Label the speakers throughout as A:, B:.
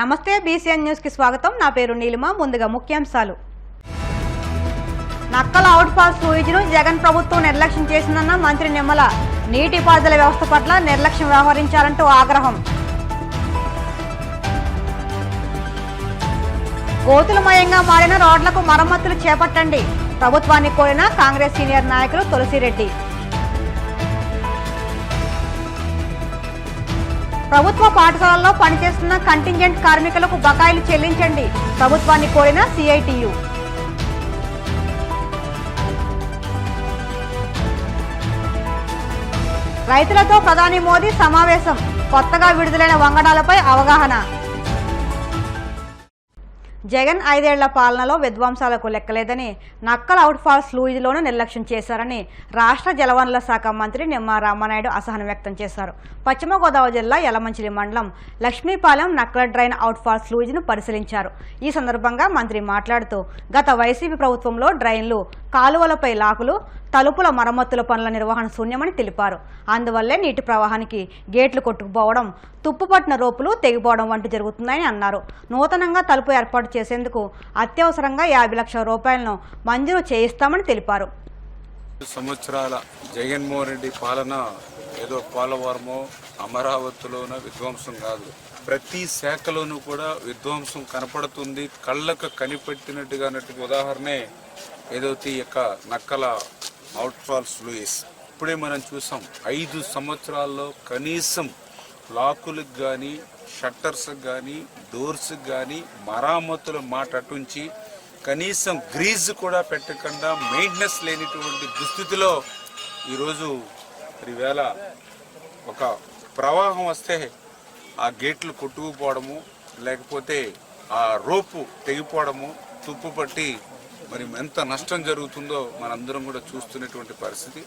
A: నమస్తే BCN news కి స్వాగతం. నా పేరు నీలిమ. ముందుగా ముఖ్యాంశాలు. నక్కల అవుట్ఫాల్ సూయిజ్ను జగన్ ప్రభుత్వం నిర్లక్ష్యం చేసిందన్న మంత్రి నిమ్మల. నీటిపారుదల వ్యవస్థ పట్ల నిర్లక్ష్యం వ్యవహరించాలంటూ ఆగ్రహం. గోతులమయంగా మారిన రోడ్లకు మరమ్మతులు చేపట్టండి. ప్రభుత్వాన్ని కోరిన కాంగ్రెస్ సీనియర్ నాయకులు తులసిరెడ్డి. ప్రభుత్వ పాఠశాలల్లో పనిచేస్తున్న కంటింజెంట్ కార్మికులకు బకాయిలు చెల్లించండి. ప్రభుత్వాన్ని కోరిన సిఐటియు. రైతులతో ప్రధాని మోదీ సమావేశం. కొత్తగా విడుదలైన వంగడాలపై అవగాహన. జగన్ 5 ఏళ్ల పాలనలో విధ్వంసాలకు లెక్కలేదని, నక్కల అవుట్ఫాల్ స్లూయిజ్లోనూ నిర్లక్ష్యం చేశారని రాష్ట్ర జలవనరుల శాఖ మంత్రి నిమ్మల రామానాయుడు అసహనం వ్యక్తం చేశారు. పశ్చిమ గోదావరి జిల్లా యలమంచిలి మండలం లక్ష్మీపాలెం నక్కల డ్రైన్ అవుట్ఫాల్ స్లూయిజ్ను పరిశీలించారు. ఈ సందర్భంగా మంత్రి మాట్లాడుతూ, గత వైసీపీ ప్రభుత్వంలో డ్రైన్లు, కాలువలపై లాకులు, తలుపుల మరమ్మతుల పనుల నిర్వహణ శూన్యమని తెలిపారు. అందువల్లే నీటి ప్రవాహానికి గేట్లు కొట్టుకుపోవడం, తుప్పుపట్టిన రోపులు తెగిపోవడం వంటి జరుగుతున్నాయని అన్నారు. నూతనంగా తలుపు ఏర్పాటు చేసేందుకు అత్యవసరంగా 50 లక్షల రూపాయలను మంజూరు చేయిస్తామని తెలిపారు.
B: సంవత్సరాల జగన్మోహన్ రెడ్డి పాలన ఏదో పోలవరమో అమరావతిలోనో విధ్వంసం కాదు. ప్రతి శాఖలోనూ కూడా విధ్వంసం కనపడుతుంది. కళ్ళకు కనిపెట్టినట్టుగా ఉదాహరణే ఏదైతే ఈ యొక్క నక్కల అవుట్ఫాల్ స్లూయిస్. ఇప్పుడే మనం చూసాం. 5 సంవత్సరాల్లో కనీసం లాకులకు కానీ, షట్టర్స్కి కానీ, డోర్స్కి కానీ మరామతుల మాట అటుంచి కనీసం గ్రీజ్ కూడా పెట్టకుండా మెయింటెనెన్స్ లేనిటువంటి దుస్థితిలో ఈరోజు ఈవేళ ఒక ప్రవాహం వస్తే ఆ గేట్లు కొట్టుకుపోవడము, లేకపోతే ఆ రోపు తెగిపోవడము, తుప్పు పట్టి మరి ఎంత నష్టం జరుగుతుందో మనందరం కూడా చూస్తున్నటువంటి పరిస్థితి.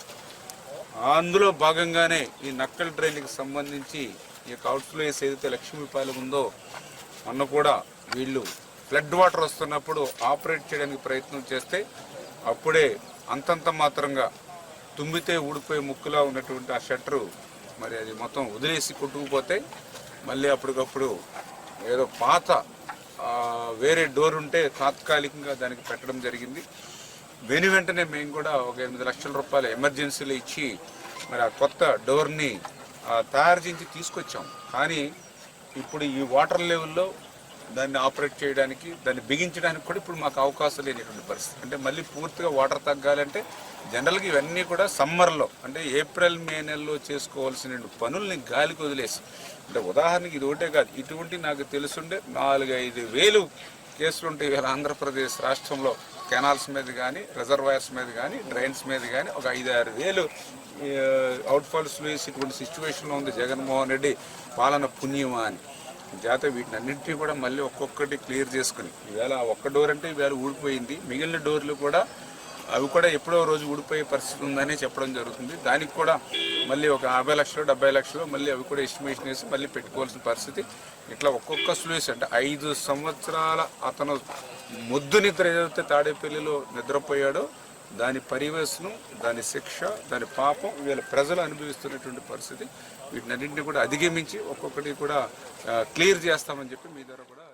B: అందులో భాగంగానే ఈ నక్కల్ డ్రైన్కి సంబంధించి ఈ యొక్క అవుట్ఫ్లోస్ ఏదైతే లక్ష్మీపాలెం ఉందో, మొన్న కూడా వీళ్ళు ఫ్లడ్ వాటర్ వస్తున్నప్పుడు ఆపరేట్ చేయడానికి ప్రయత్నం చేస్తే అప్పుడే అంతంత మాత్రంగా తుమ్మితే ఊడిపోయే ముక్కులా ఉన్నటువంటి ఆ షట్టరు మరి అది మొత్తం వదిలేసి కొట్టుకుపోతే మళ్ళీ అప్పటికప్పుడు ఏదో పాత వేరే డోర్ ఉంటే తాత్కాలికంగా దానికి పెట్టడం జరిగింది. వెంటనే మేము కూడా ఒక 8 లక్షల రూపాయలు ఎమర్జెన్సీలో ఇచ్చి మరి ఆ కొత్త డోర్ని తయారు చేసి తీసుకొచ్చాం. కానీ ఇప్పుడు ఈ వాటర్ లెవెల్లో దాన్ని ఆపరేట్ చేయడానికి, దాన్ని బిగించడానికి కూడా ఇప్పుడు మాకు అవకాశం లేనటువంటి పరిస్థితి. అంటే మళ్ళీ పూర్తిగా వాటర్ తగ్గాలంటే జనరల్గా ఇవన్నీ కూడా సమ్మర్లో, అంటే ఏప్రిల్ మే నెలలో చేసుకోవాల్సిన పనుల్ని గాలికి వదిలేసి, అంటే ఉదాహరణకి ఇది ఒకటే కాదు, ఇటువంటి నాకు తెలుసుండే 4-5 వేలు కేసులు ఉంటాయి ఇవాళ ఆంధ్రప్రదేశ్ రాష్ట్రంలో. కెనాల్స్ మీద కానీ, రిజర్వాయర్స్ మీద కానీ, డ్రైన్స్ మీద కానీ ఒక 5-6 వేలు అవుట్ఫాల్ స్లూయిస్ ఇటువంటి సిచ్యువేషన్లో ఉంది జగన్మోహన్ రెడ్డి పాలన పుణ్యమా అని. జాత వీటిని అన్నింటినీ కూడా మళ్ళీ ఒక్కొక్కటి క్లియర్ చేసుకుని, ఈవేళ ఒక్క డోర్ అంటే ఈవేళ ఊడిపోయింది, మిగిలిన డోర్లు కూడా అవి కూడా ఎప్పుడో రోజు ఊడిపోయే పరిస్థితి ఉందని చెప్పడం జరుగుతుంది. దానికి కూడా మళ్ళీ ఒక 50 లక్షలు 70 లక్షలు మళ్ళీ అవి కూడా ఎస్టిమేషన్ వేసి మళ్ళీ పెట్టుకోవాల్సిన పరిస్థితి. ఇట్లా ఒక్కొక్క స్లూయిస్ అంటే 5 సంవత్సరాల అతను మొద్దు నిద్ర ఏదైతే తాడేపల్లిలో నిద్రపోయాడో దాని పరివేశనం, దాని శిక్ష, దాని పాపం వీళ్ళ ప్రజలు అనుభవిస్తున్నటువంటి పరిస్థితి. వీటినన్నింటినీ కూడా అధిగమించి ఒక్కొక్కటి కూడా క్లియర్ చేస్తామని చెప్పి మీ ద్వారా కూడా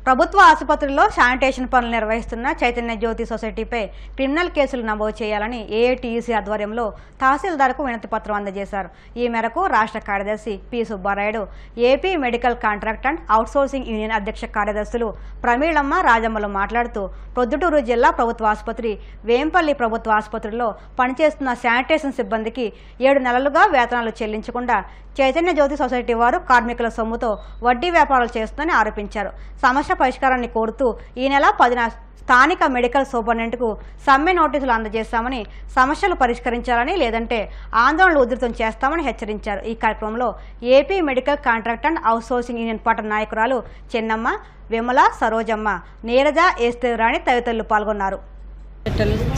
A: ప్రభుత్వ ఆసుపత్రుల్లో శానిటేషన్ పనులు నిర్వహిస్తున్న చైతన్య జ్యోతి సొసైటీపై క్రిమినల్ కేసులు నమోదు చేయాలని ఏఐటీయూసీ ఆధ్వర్యంలో తహసీల్దార్కు వినతి పత్రం అందజేశారు. ఈ మేరకు రాష్ట్ర కార్యదర్శి P Subbarayudu, AP medical contract and outsourcing union అధ్యక్ష కార్యదర్శులు ప్రమీళమ్మ, రాజమ్మలు మాట్లాడుతూ, ప్రొద్దుటూరు జిల్లా ప్రభుత్వ ఆసుపత్రి, వేంపల్లి ప్రభుత్వ ఆసుపత్రుల్లో పనిచేస్తున్న శానిటేషన్ సిబ్బందికి 7 నెలలుగా వేతనాలు చెల్లించకుండా చైతన్య జ్యోతి సొసైటీ వారు కార్మికుల సొమ్ముతో వడ్డీ వ్యాపారాలు చేస్తుందని ఆరోపించారు. సమస్య పరిష్కారాన్ని కోరుతూ ఈ నెల 10న స్థానిక మెడికల్ సూపరింటెండెంట్కు సమ్మె నోటీసులు అందజేస్తామని, సమస్యలు పరిష్కరించాలని, లేదంటే ఆందోళనలు ఉధృతం చేస్తామని హెచ్చరించారు. ఈ కార్యక్రమంలో AP medical contract and outsourcing union పట్టణ నాయకురాలు చెన్నమ్మ, విమల, సరోజమ్మ, నీరజ, ఏస్తేరాణి తదితరులు పాల్గొన్నారు.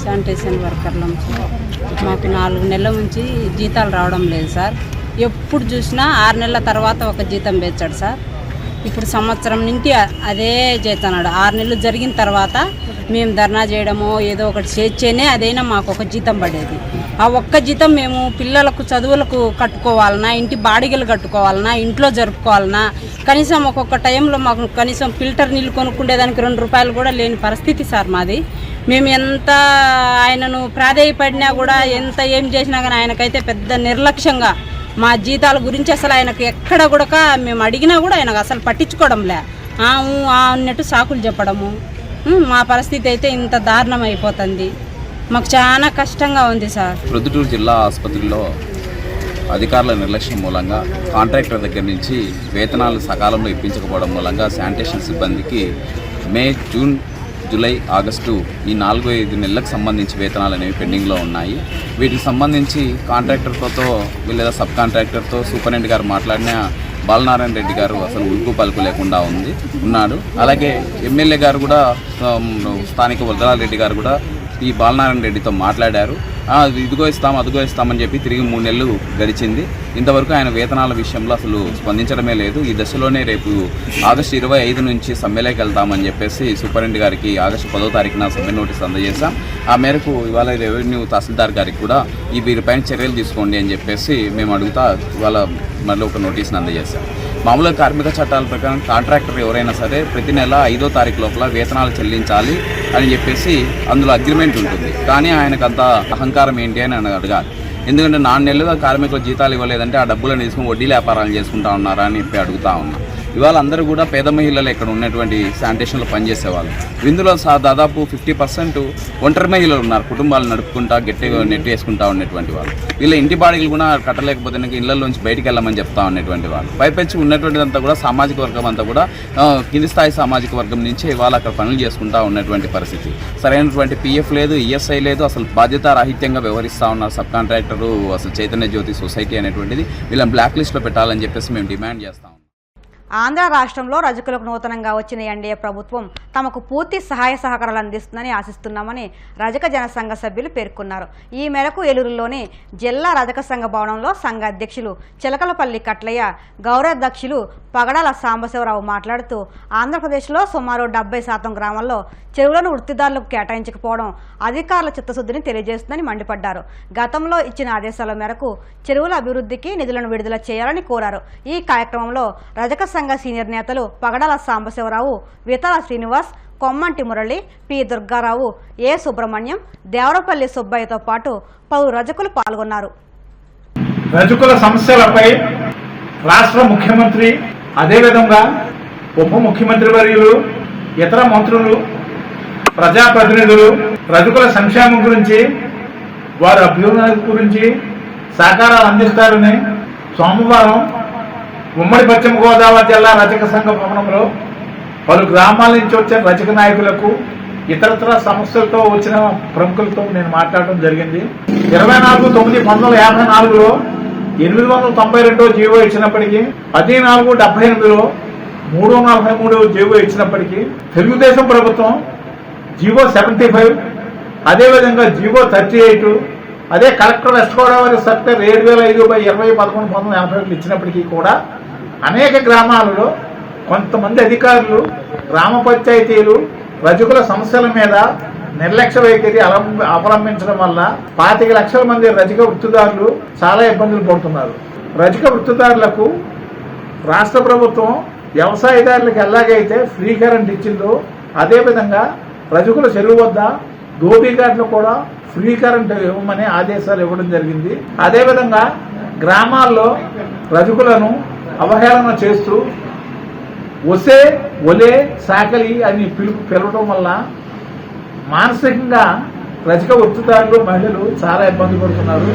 C: శానిటేషన్ వర్కర్ల నుంచి మాకు 4 నెలల నుంచి జీతాలు రావడం లేదు సార్. ఎప్పుడు చూసినా 6 నెలల తర్వాత ఒక జీతం పెంచాడు సార్. ఇప్పుడు సంవత్సరం నుండి అదే చేస్తున్నాడు. 6 నెలలు జరిగిన తర్వాత మేము ధర్నా చేయడమో ఏదో ఒకటి చేస్తేనే అదైనా మాకు ఒక జీతం పడేది. ఆ ఒక్క జీతం మేము పిల్లలకు చదువులకు కట్టుకోవాలన్నా, ఇంటి బాడిగలు కట్టుకోవాలన్నా, ఇంట్లో జరుపుకోవాలన్నా, కనీసం ఒక్కొక్క టైంలో మాకు కనీసం ఫిల్టర్ నీళ్ళు కొనుక్కుండేదానికి 2 రూపాయలు కూడా లేని పరిస్థితి సార్ మాది. మేము ఎంత ఆయనను ప్రాధేయపడినా కూడా, ఎంత ఏం చేసినా కానీ ఆయనకైతే పెద్ద నిర్లక్ష్యంగా మా జీతాల గురించి అసలు ఆయనకు ఎక్కడ కూడా మేము అడిగినా కూడా ఆయనకు అసలు పట్టించుకోవడంలే, అన్నట్టు సాకులు చెప్పడము. మా పరిస్థితి అయితే ఇంత దారుణం అయిపోతుంది. మాకు చాలా కష్టంగా ఉంది సార్.
D: ప్రొద్దుటూరు జిల్లా ఆసుపత్రిలో అధికారుల నిర్లక్ష్యం మూలంగా కాంట్రాక్టర్ దగ్గర నుంచి వేతనాలు సకాలంలో ఇప్పించకపోవడం మూలంగా శానిటేషన్ సిబ్బందికి మే, జూన్, జూలై, ఆగస్టు ఈ 4-5 నెలలకు సంబంధించి వేతనాలు అనేవి పెండింగ్లో ఉన్నాయి. వీటికి సంబంధించి కాంట్రాక్టర్తో లేదా సబ్ కాంట్రాక్టర్తో సూపరింటెండెంట్ గారు మాట్లాడిన బాలనారాయణ రెడ్డి గారు అసలు ఉలుకు పలుకు లేకుండా ఉన్నాడు. అలాగే ఎమ్మెల్యే గారు కూడా, స్థానిక వరదరారెడ్డి గారు కూడా ఈ బాలనారాయణ రెడ్డితో మాట్లాడారు. ఇదిగో ఇస్తాం, అదిగో ఇస్తామని చెప్పి తిరిగి 3 నెలలు గడిచింది. ఇంతవరకు ఆయన వేతనాల విషయంలో అసలు స్పందించడమే లేదు. ఈ దశలోనే రేపు ఆగస్టు 25 నుంచి సమ్మెలోకి వెళ్తామని చెప్పేసి సూపరింటెండెంట్ గారికి ఆగస్టు 10వ తారీఖున సమ్మె నోటీస్ అందజేశాం. ఆ మేరకు ఇవాళ రెవెన్యూ తహసీల్దార్ గారికి కూడా వీరిపైన చర్యలు తీసుకోండి అని చెప్పేసి మేము అడుగుతా ఇవాళ మళ్ళీ ఒక నోటీస్ని అందజేశాం. మామూలుగా కార్మిక చట్టాల ప్రకారం కాంట్రాక్టర్ ఎవరైనా సరే ప్రతి నెల 5వ తారీఖు లోపల వేతనాలు చెల్లించాలి అని చెప్పేసి అందులో అగ్రిమెంట్ ఉంటుంది. కానీ ఆయనకు అంత అహంకారం ఏంటి అని అడగాలి. ఎందుకంటే 4 నెలలుగా కార్మికులు జీతాలు ఇవ్వలేదంటే ఆ డబ్బులను తీసుకుని వడ్డీ వ్యాపారాలు చేసుకుంటా ఉన్నారా అని చెప్పి అడుగుతా ఉన్నా. ఇవాళ అందరూ కూడా పేద మహిళలు ఇక్కడ ఉన్నటువంటి శానిటేషన్లో పనిచేసేవాళ్ళు. ఇందులో దాదాపు 50% ఒంటరి మహిళలు ఉన్నారు, కుటుంబాలు నడుపుకుంటా గట్టిగా నెట్ వేసుకుంటా ఉన్నటువంటి వాళ్ళు. వీళ్ళ ఇంటి బాడిగలు కూడా కట్టలేకపోతే ఇళ్లలోంచి బయటికి వెళ్ళమని చెప్తా ఉన్నటువంటి వాళ్ళు. పైపెచ్చి ఉన్నటువంటిదంతా కూడా సామాజిక వర్గం అంతా కూడా కింది స్థాయి సామాజిక వర్గం నుంచి ఇవాళ అక్కడ పనులు చేసుకుంటా ఉన్నటువంటి పరిస్థితి. సరైనటువంటి పిఎఫ్ లేదు, ఈఎస్ఐ లేదు, అసలు బాధ్యతారాహిత్యంగా వ్యవహరిస్తూ ఉన్నారు సబ్ కాంట్రాక్టరు. అసలు చైతన్య జ్యోతి సొసైటీ అనేటువంటిది వీళ్ళని బ్లాక్ లిస్ట్లో పెట్టాలని చెప్పేసి మేము డిమాండ్ చేస్తాం.
A: ఆంధ్ర రాష్ట్రంలో రజకులకు నూతనంగా వచ్చిన ఎన్డీఏ ప్రభుత్వం తమకు పూర్తి సహాయ సహకారాలు అందిస్తుందని ఆశిస్తున్నామని రజక జనసంఘ సభ్యులు పేర్కొన్నారు. ఈ మేరకు ఏలూరులోని జిల్లా రజక సంఘ భవనంలో సంఘ అధ్యక్షులు చిలకలపల్లి కట్లయ్య, గౌరవాధ్యక్షులు పగడాల సాంబశివరావు మాట్లాడుతూ ఆంధ్రప్రదేశ్లో సుమారు 70% గ్రామాల్లో చెరువులను వృత్తిదారులకు కేటాయించకపోవడం అధికారుల చిత్తశుద్ధిని తెలియజేస్తుందని మండిపడ్డారు. గతంలో ఇచ్చిన ఆదేశాల మేరకు చెరువుల అభివృద్ధికి నిధులను విడుదల చేయాలని కోరారు. ఈ కార్యక్రమంలో రజక సంఘ సీనియర్ నేతలు పగడాల సాంబశివరావు, వితల శ్రీనివాస్, కొమ్మంటి మురళి, పి దుర్గారావు, ఏ సుబ్రహ్మణ్యం, దేవరపల్లి సుబ్బయ్యతో పాటు పలువురు రజకులు పాల్గొన్నారు.
E: రజకుల సమస్యలపై రాష్ట్ర ముఖ్యమంత్రి, అదేవిధంగా ఉప ముఖ్యమంత్రి వర్యులు, ఇతర మంత్రులు, ప్రజాప్రతినిధులు రజకుల సంక్షేమం గురించి, వారి అభ్యున్నతి గురించి సహకారాలు అందిస్తారని సోమవారం ఉమ్మడి పశ్చిమ గోదావరి జిల్లా రజక సంఘ భవనంలో పలు గ్రామాల నుంచి వచ్చిన రజక నాయకులకు, ఇతరత్ర సమస్యలతో వచ్చిన ప్రముఖులతో నేను మాట్లాడడం జరిగింది. 24/9/1954లో 892 జీవో ఇచ్చినప్పటికీ, 14/78లో 343 జీవో ఇచ్చినప్పటికీ, తెలుగుదేశం ప్రభుత్వం జీవో 75, అదేవిధంగా జీవో 38, అదే కలెక్టర్ వెస్ట్ గోదావరి సర్క్యులర్ 7005/2011-1981 ఇచ్చినప్పటికీ కూడా అనేక గ్రామాలలో కొంతమంది అధికారులు, గ్రామ పంచాయతీలు రజకుల సమస్యల మీద నిర్లక్ష్య వైఖరి అవలంబించడం వల్ల 25 లక్షల మంది రజక వృత్తిదారులు చాలా ఇబ్బందులు పడుతున్నారు. రజక వృత్తిదారులకు రాష్ట్ర ప్రభుత్వం వ్యవసాయదారులకు ఎలాగైతే ఫ్రీ కరెంట్ ఇచ్చిందో, అదేవిధంగా రజకుల చెరువు వద్ద దోబీఘాట్లు కూడా ఫ్రీ కరెంట్ ఇవ్వమని ఆదేశాలు ఇవ్వడం జరిగింది. అదేవిధంగా గ్రామాల్లో రజకులను అవహేళన చేస్తూ ఒసే, ఒలే, సాకలి అని పిలవడం వల్ల మానసికంగా రజక వృత్తిదారులు, మహిళలు చాలా ఇబ్బంది పడుతున్నారు.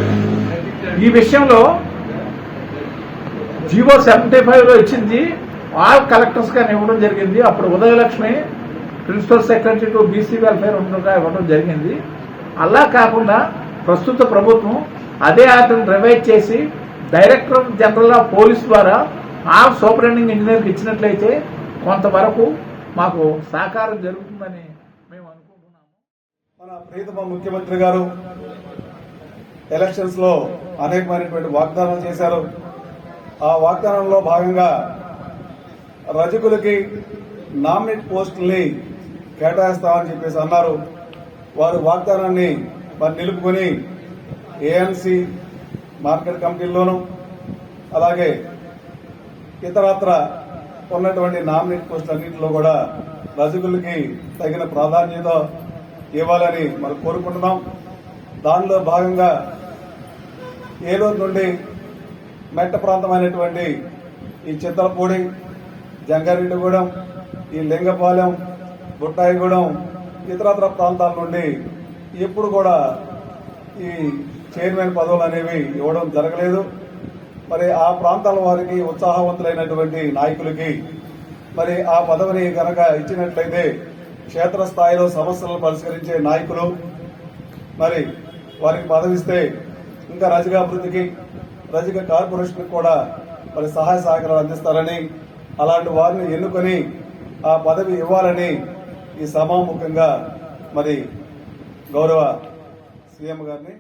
E: ఈ విషయంలో జీవో 75లో ఇచ్చింది ఆల్ కలెక్టర్స్ గా ఇవ్వడం జరిగింది. అప్పుడు Udayalakshmi principal secretary to BC welfare ఉండగా ఇవ్వడం జరిగింది. అలా కాకుండా ప్రస్తుత ప్రభుత్వం అదే ఆర్డర్ని రివైజ్ చేసి డైరెక్టర్ జనరల్ ఆఫ్ పోలీస్ ద్వారా ఆల్ సూపరింటెండింగ్ ఇంజనీర్కి ఇచ్చినట్లయితే కొంతవరకు మాకు సహకారం జరుగుతుందని మేము అనుకుంటున్నాము.
F: మన ప్రీతమ ముఖ్యమంత్రి గారు ఎలక్షన్స్ లో అనేకమైనటువంటి వాగ్దానాలు చేశారు. ఆ వాగ్దానంలో భాగంగా రజకులకి నామినేట్ పోస్టుల్ని కేటాయిస్తామని చెప్పేసి అన్నారు. వారు వాగ్దానాన్ని నిలుపుకొని ఏఎన్సి మార్కెట్ కమిటీల్లోనూ అలాగే ఇతరత్ర ఉన్నటువంటి నామినేట్ పోస్టులన్నింటిలో కూడా రజకులకి తగిన ప్రాధాన్యత ఇవ్వాలని మనం కోరుకుంటున్నాం. దానిలో భాగంగా ఏలూరు నుండి మెట్ట ప్రాంతమైనటువంటి ఈ చింతలపూడి, జంగారెడ్డిగూడెం, ఈ లింగపాలెం, బుట్టాయిగూడెం ఇతరత్ర ప్రాంతాల నుండి ఎప్పుడు కూడా ఈ చైర్మన్ పదవులు అనేవి ఇవ్వడం జరగలేదు. మరి ఆ ప్రాంతాల వారికి ఉత్సాహవంతులైనటువంటి నాయకులకి మరి ఆ పదవిని కనుక ఇచ్చినట్లయితే క్షేత్రస్థాయిలో సమస్యలను పరిష్కరించే నాయకులు మరి వారికి పదవిస్తే ఇంకా రజక అభివృద్ధికి, రజక కార్పొరేషన్ కూడా మరి సహాయ సహకారాలు అందిస్తారని, అలాంటి వారిని ఎన్నుకొని ఆ పదవి ఇవ్వాలని ఈ సభాముఖంగా మరి గౌరవ సీఎం గారిని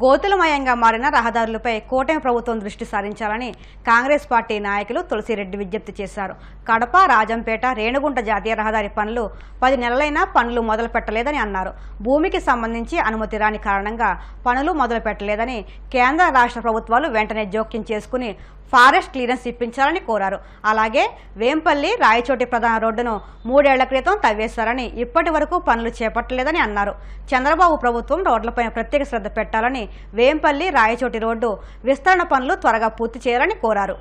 A: గోతులమయంగా మారిన రహదారులపై కూటమి ప్రభుత్వం దృష్టి సారించాలని కాంగ్రెస్ పార్టీ నాయకులు తులసిరెడ్డి విజ్ఞప్తి చేశారు. కడప, రాజంపేట, రేణుగుంట జాతీయ రహదారి పనులు 10 నెలలైనా పనులు మొదలు పెట్టలేదని అన్నారు. భూమికి సంబంధించి అనుమతి రాని కారణంగా పనులు మొదలు పెట్టలేదని కేంద్ర రాష్ట్ర ప్రభుత్వాలు వెంటనే జోక్యం చేసుకుని ఫారెస్ట్ క్లియరెన్స్ ఇప్పించాలని కోరారు. అలాగే వేంపల్లి, రాయచోటి ప్రధాన రోడ్డును 3 ఏళ్ల క్రితం తవ్వేశారని, ఇప్పటి వరకు పనులు చేపట్టలేదని అన్నారు. చంద్రబాబు ప్రభుత్వం రోడ్లపై ప్రత్యేక శ్రద్ధ పెట్టాలని, వేంపల్లి, రాయచోటి రోడ్డు విస్తరణ పనులు త్వరగా పూర్తి చేయాలని కోరారు.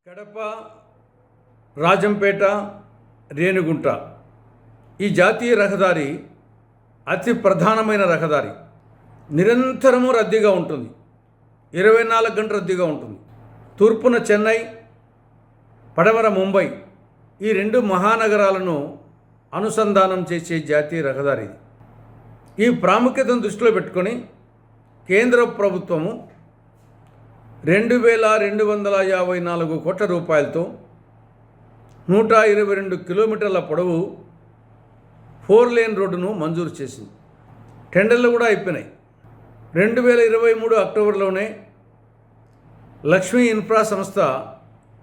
G: కడప, రాజంపేట, రేణుగుంట ఈ జాతీయ రహదారి అతి ప్రధానమైన రహదారి. నిరంతరము రద్దీగా ఉంటుంది, 24 గంటలు రద్దీగా ఉంటుంది. తూర్పున చెన్నై, పడమర ముంబై ఈ 2 మహానగరాలను అనుసంధానం చేసే జాతీయ రహదారి. ఈ ప్రాముఖ్యతను దృష్టిలో పెట్టుకొని కేంద్ర ప్రభుత్వము 2254 కోట్ల రూపాయలతో 122 కిలోమీటర్ల పొడవు 4 లేన్ రోడ్డును మంజూరు చేసింది. టెండర్లు కూడా అయిపోయినాయి. 2023 అక్టోబర్లోనే లక్ష్మీ ఇన్ఫ్రా సంస్థ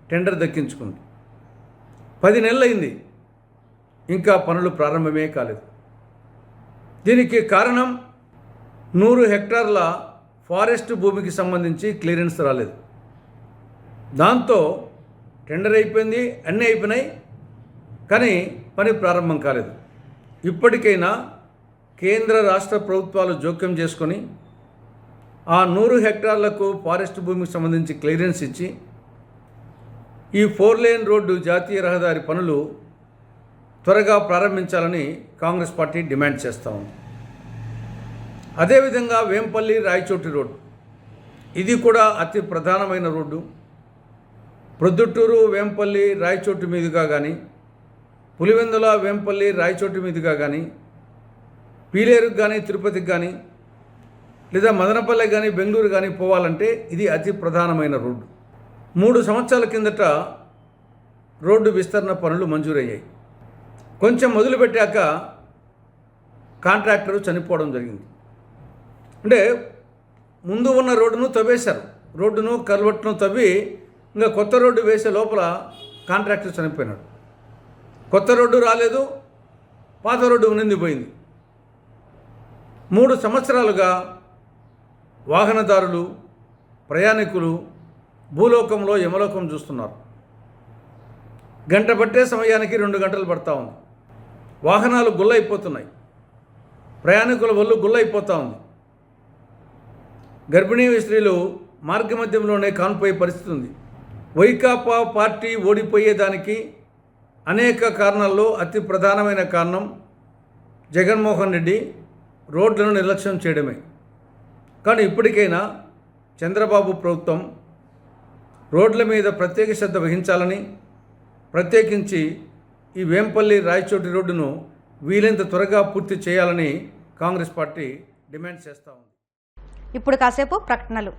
G: టెండర్ దక్కించుకుంది. 10 నెలలైంది, ఇంకా పనులు ప్రారంభమే కాలేదు. దీనికి కారణం 100 హెక్టార్ల ఫారెస్ట్ భూమికి సంబంధించి క్లియరెన్స్ రాలేదు. దాంతో టెండర్ అయిపోయింది, అన్నీ అయిపోయినాయి, కానీ పని ప్రారంభం కాలేదు. ఇప్పటికైనా కేంద్ర రాష్ట్ర ప్రభుత్వాలు జోక్యం చేసుకొని ఆ 100 హెక్టార్లకు ఫారెస్ట్ భూమికి సంబంధించి క్లియరెన్స్ ఇచ్చి ఈ 4 లేన్ రోడ్డు జాతీయ రహదారి పనులు త్వరగా ప్రారంభించాలని కాంగ్రెస్ పార్టీ డిమాండ్ చేస్తూ ఉంది. అదేవిధంగా వేంపల్లి, రాయచోటి రోడ్డు ఇది కూడా అతి ప్రధానమైన రోడ్డు. ప్రొద్దుటూరు, వేంపల్లి, రాయచోటి మీదుగా కానీ, పులివెందుల, వేంపల్లి, రాయచోటి మీదుగా కానీ, పీలేరుకు కానీ, తిరుపతికి కానీ, లేదా మదనపల్లె కానీ, బెంగళూరు కానీ పోవాలంటే ఇది అతి ప్రధానమైన రోడ్డు. 3 సంవత్సరాల కిందట రోడ్డు విస్తరణ పనులు మంజూరయ్యాయి. కొంచెం మొదలుపెట్టాక కాంట్రాక్టరు చనిపోవడం జరిగింది. అంటే ముందు ఉన్న రోడ్డును తవ్వేశారు, రోడ్డును కల్వర్ట్ను తవ్వి ఇంకా కొత్త రోడ్డు వేసే లోపల కాంట్రాక్టర్ చనిపోయినాడు. కొత్త రోడ్డు రాలేదు, పాత రోడ్డు నిందిపోయింది. 3 సంవత్సరాలుగా వాహనదారులు, ప్రయాణికులు భూలోకంలో యమలోకం చూస్తున్నారు. గంట పట్టే సమయానికి 2 గంటలు పడతా ఉంది. వాహనాలు గుల్లైపోతున్నాయి, ప్రయాణికుల ఒళ్ళు గుల్లైపోతూ ఉంది. గర్భిణీ స్త్రీలు మార్గమధ్యంలోనే కాన్పోయే పరిస్థితి ఉంది. వైకాపా పార్టీ ఓడిపోయేదానికి అనేక కారణాల్లో అతి ప్రధానమైన కారణం జగన్మోహన్ రెడ్డి రోడ్లను నిర్లక్ష్యం చేయడమే. కానీ ఇప్పటికైనా చంద్రబాబు ప్రభుత్వం రోడ్ల మీద ప్రత్యేక శ్రద్ధ వహించాలని, ప్రత్యేకించి ఈ వేంపల్లి, రాయచోటి రోడ్డును వీలైనంత త్వరగా పూర్తి చేయాలని కాంగ్రెస్ పార్టీ డిమాండ్ చేస్తూ ఉంది.
A: ఇప్పుడు కాసేపు ప్రకటనలు.